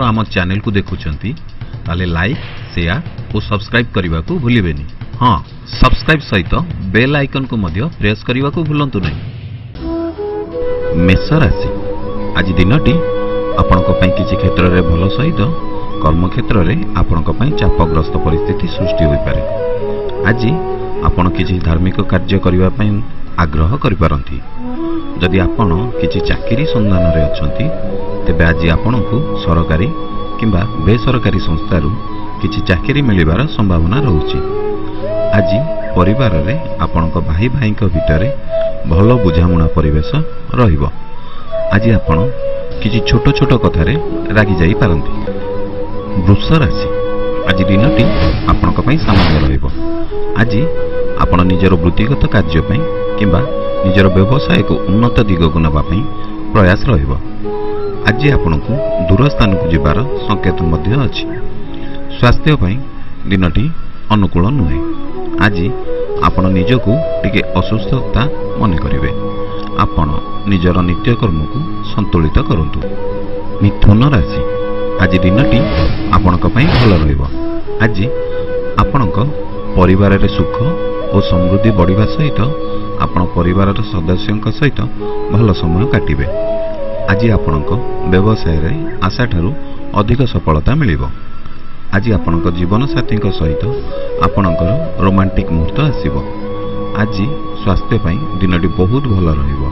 थर आम चैनल को देखुंती ताले लाइक शेयर और सब्सक्राइब करने को भूलिबेनी। हाँ, सब्सक्राइब सहित बेल आइकन को मध्य प्रेस करने को भूलंतु नहीं। मेष राशि आज दिनटी आपणक किसी क्षेत्र में भल सहित कर्म क्षेत्र में आपणक चापग्रस्त परिस्थिति सृष्टि हो पारे। आज आपण किसी धार्मिक कार्य करने आग्रह करिपारंती। जदि आपण किसी चाकरी संधान में अछंती तेबे आज आपण को सरकारी किंबा बेसरकारी संस्थारू किसी चाकरी मिलिबार संभावना रहुछि। आज परिवार रे आपणक भाई भाई भितर भल बुझामुणा परिवेश रहिबो। आज आपण किसी छोट छोट कथारे रागी जाई पारंती। वृष राशि आज दिनटी आपणक पई सामान्य रहिबो। आज आपण निजर वृत्तिगत कार्य पई किंबा निजर व्यवसाय को उन्नत दिग को नबा पई प्रयास रहिबो। आज आपण को दूर स्थान को जिबार संकेत मध्य अछि। स्वास्थ्य पई दिनटी अनुकूल नुहे। आज आपण निजको टिके असुस्थता मन करिवे। आपण निजर नित्यकर्म को संतुलित करंतु। मिथुन राशि आज दिनटी आपणक पई भल रहिबो। आज आपणक परिवार रे सुख और समृद्धि बढ़िबा सहित आपण परिवार सदस्यों सहित भल समय काटिबे। आज आपणक व्यवसाय रे आशा ठारू अधिक सफलता मिलिबो। आज आपणक जीवन साथी सहित आपणकर रोमांटिक मुहूर्त आसीबो। आज स्वास्थ्य पई दिनटी बहुत भल रहिबो।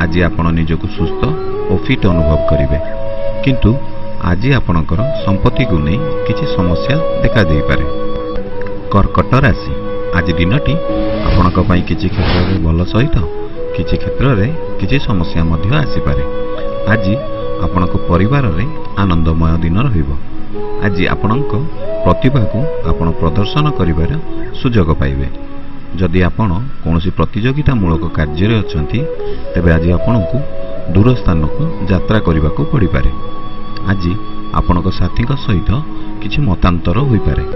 आज आपण निजको सुस्थ और फिट अनुभव करिवे। किंतु आज आपणकर संपत्ति को नहीं किसी समस्या देखा दे पारे। कर्कट राशि आज दिनटी आपणक पई किसी क्षेत्र में भल सहित किसी क्षेत्र में किसी समस्या मध्य आसी पारे। आज आपणक परिवार रे आनंदमय दिन रहिबो। आज आपणक प्रतिभा को आपण प्रदर्शन करिवार सुजोग पाइबे। जदि आपण कोनोसी प्रतियोगितामूलक कार्य रे अछंती तेबे आज आपणक दूर स्थान को यात्रा करने को पड़ पारे। आज आपणक साथी सहित किसी मतांतर हो पारे।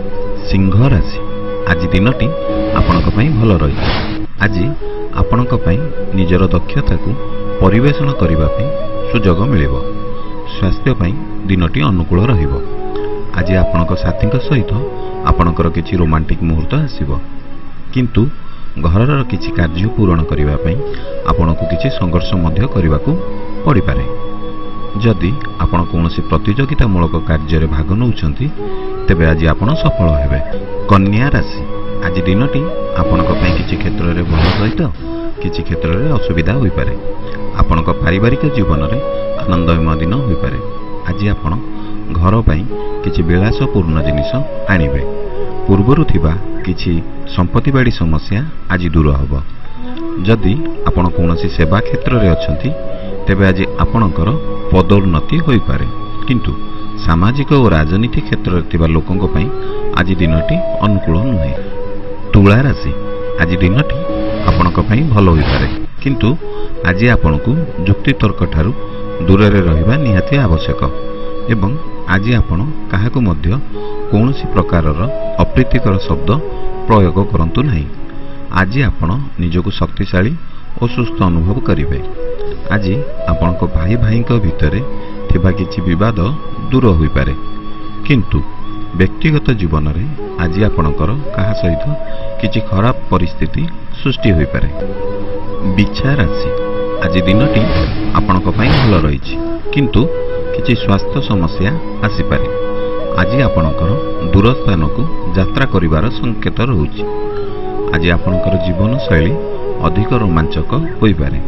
सिंह राशि आज दिनटी आपणक पई भल रही। आज आपणक पई निजर दक्षता को परिवेषण करने सुजोग मिलिबो। स्वास्थ्य पई दिनटी अनुकूल रहिबो। आज आपणक साथी सहित आपणकर किसी रोमांटिक मुहूर्त आसीबो। किंतु घरर किसी कार्य पूरण करने आपको किसी संघर्ष मध्य करने को पड़ पारे। जदि आपण कौनसी प्रतियोगितामूलक कार्य भाग नौछंती तेबे आज आपण सफल हेबे। कन्या राशि आज दिनटी आपणक पई किसी क्षेत्र में भल सहित किसी क्षेत्र में असुविधा हो पारे। आपणक पारिवारिक जीवन में आनंदमय दिन हो पारे। आज आपण घर पई किसी विलासपूर्ण जिनिस आनिबे। पूर्वरु थिबा किसी संपत्ति बाड़ी समस्या आज दूर होब। जदि आपण कौनसी सेवा क्षेत्र में अछंती तेबे आज आपणकर पदोन्नति होई पारे। किंतु सामाजिक और राजनीति क्षेत्र में थिबा लोकंक पई आज दिनटी अनुकूल नुहे। तुला राशि आज दिनटी आपणक पई भल होई पारे। किंतु आज आपणकु जुक्ति तर्क ठारू दूर रे रहिबा निहाती आवश्यक। एवं आज आपण काहाकु मध्य कौनसी प्रकारर अप्रीतिकर शब्द प्रयोग करंतु नहीं। आज आपण निजको शक्तिशाली और सुस्थ अनुभव करिवे। आज आपणक भाई भाई भितर थिबा किछि विवाद दूर होई पारे। किंतु व्यक्तिगत जीवन में आज आपणकर कहा सहित किछि खराब परिस्थिति सृष्टि होई पारे। बिच्छा राशि आज दिनटी आपणक पई भल रहिछि। किंतु किछि स्वास्थ्य समस्या आसी पारे। आज आपणकर दूर स्थान को यात्रा करिवार संकेत रहुछि। आज आपणकर जीवन शैली अधिक रोमांचक होई पारे।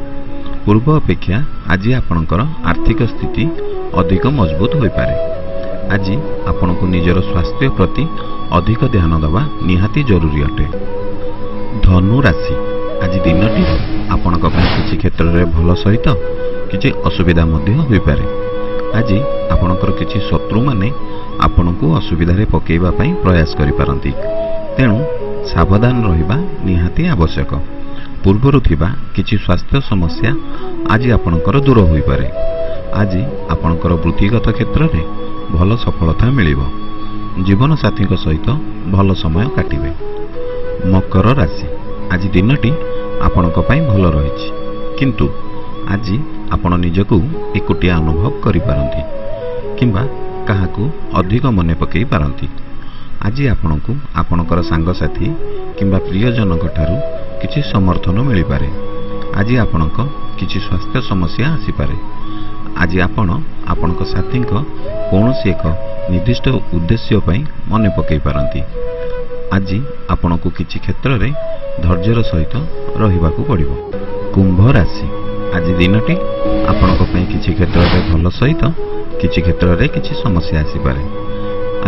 पूर्व अपेक्षा आज आपणकर आर्थिक स्थिति अधिक मजबूत होई पारे। आज आपणको निजर स्वास्थ्य प्रति अधिक ध्यान देवा निहाती जरूरी अटे। धनु राशि आज दिनटी आपणक पई किछि क्षेत्र में भल सहित किछि असुविधा मध्य होई पारे। आज आपणकर किछि शत्रु माने आपणको असुविधा रे पकेइबा पई प्रयास करि पारंती। तेणु सावधान रहिबा निहाती आवश्यक। पूर्वरु थिबा किछि स्वास्थ्य समस्या आज आपणकर दूर होई पारे। आज आपणकर वृत्तिगत क्षेत्र में भल सफलता मिलिबो। जीवन साथी सहित भल समय काटिबे। मकर राशि आज दिनटी आपणक पई भल रहिछि। किंतु आज आपण निजको एकुटिया अनुभव करि पारंती किंबा କାହାକୁ ଅଧିକ ମନେ ପକାଇ ପାରନ୍ତି। ଆଜି ଆପଣଙ୍କୁ ଆପଣଙ୍କର ସାଙ୍ଗସାଥୀ କିମ୍ବା ପ୍ରିୟଜନଙ୍କ ଠାରୁ କିଛି ସମର୍ଥନ ମିଳିପାରେ। ଆଜି ଆପଣଙ୍କ କିଛି ସ୍ୱାସ୍ଥ୍ୟ ସମସ୍ୟା ଆସିପାରେ। ଆଜି ଆପଣ ଆପଣଙ୍କ ସାଥୀଙ୍କ କୌଣସି ଏକ ନିର୍ଦ୍ଦିଷ୍ଟ ଉଦ୍ଦେଶ୍ୟ ପାଇଁ ମନେ ପକାଇ ପାରନ୍ତି। ଆଜି ଆପଣଙ୍କୁ କିଛି କ୍ଷେତ୍ରରେ ଧୈର୍ଯ୍ୟର ସହିତ ରହିବାକୁ ପଡ଼ିବ। କୁମ୍ଭ ରାଶି, ଆଜି ଦିନଟି ଆପଣଙ୍କ ପାଇଁ କିଛି କ୍ଷେତ୍ରରେ ଭଲ ସହିତ କିଛି କ୍ଷେତ୍ରରେ କିଛି ସମସ୍ୟା ଆସିପାରେ।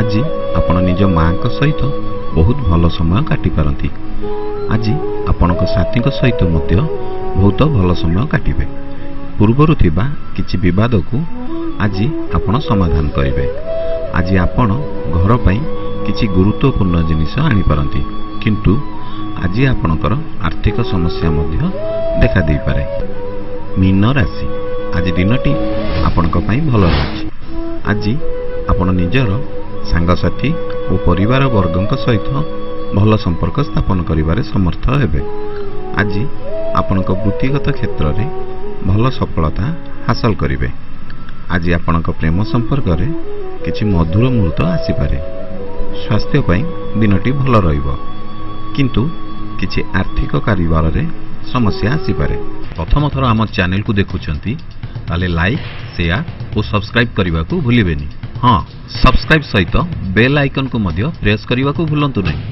ଆଜି ଆପଣ ନିଜ ମାଙ୍କ ସହିତ ବହୁତ ଭଲ ସମୟ କାଟିପାରନ୍ତି। ଆଜି ଆପଣଙ୍କ ସାଥୀଙ୍କ ସହିତ ମଧ୍ୟ ବହୁତ ଭଲ ସମୟ କାଟିବେ। ପୂର୍ବରୁ ଥିବା କିଛି ବିବାଦକୁ ଆଜି ଆପଣ ସମାଧାନ କରିବେ। ଆଜି ଆପଣ ଘର ପାଇଁ କିଛି ଗୁରୁତ୍ୱପୂର୍ଣ୍ଣ ଜିନିଷ ଆଣିପାରନ୍ତି, କିନ୍ତୁ ଆଜି ଆପଣଙ୍କର ଆର୍ଥିକ ସମସ୍ୟା ମଧ୍ୟ ଦେଖାଦେଇପାରେ। ମୀନ ରାଶି, ଆଜି ଦିନଟି ଆପଣଙ୍କ ପାଇଁ ଭଲ ରହିଛି। ଆଜି ଆପଣ ନିଜର ସାଙ୍ଗସାଥୀ ଓ ପରିବାର ବର୍ଗଙ୍କ ସହିତ ଭଲ ସମ୍ପର୍କ ସ୍ଥାପନ କରିବାରେ ସମର୍ଥ ହେବେ। ଆଜି ଆପଣଙ୍କ ବୃତ୍ତିଗତ କ୍ଷେତ୍ରରେ ଭଲ ସଫଳତା ହାସଲ କରିବେ। ଆଜି ଆପଣଙ୍କ ପ୍ରେମ ସମ୍ପର୍କରେ କିଛି ମଧୁର ମୁହୂର୍ତ୍ତ ଆସିପାରେ। ସ୍ୱାସ୍ଥ୍ୟ ପାଇଁ ଦିନଟି ଭଲ ରହିବ, କିନ୍ତୁ କିଛି ଆର୍ଥିକ କାରବାରରେ ସମସ୍ୟା ଆସିପାରେ। ପ୍ରଥମ ଥର ଆମ ଚ୍ୟାନେଲକୁ ଦେଖୁଛନ୍ତି ତାହେଲେ ଲାଇକ୍, ସେୟାର ଓ ସବସ୍କ୍ରାଇବ୍ କରିବାକୁ ଭୁଲିବେନି। ହଁ, ସବସ୍କ୍ରାଇବ୍ ସହିତ ବେଲ୍ ଆଇକନକୁ ମଧ୍ୟ ପ୍ରେସ୍ କରିବାକୁ ଭୁଲନ୍ତୁ ନାହିଁ।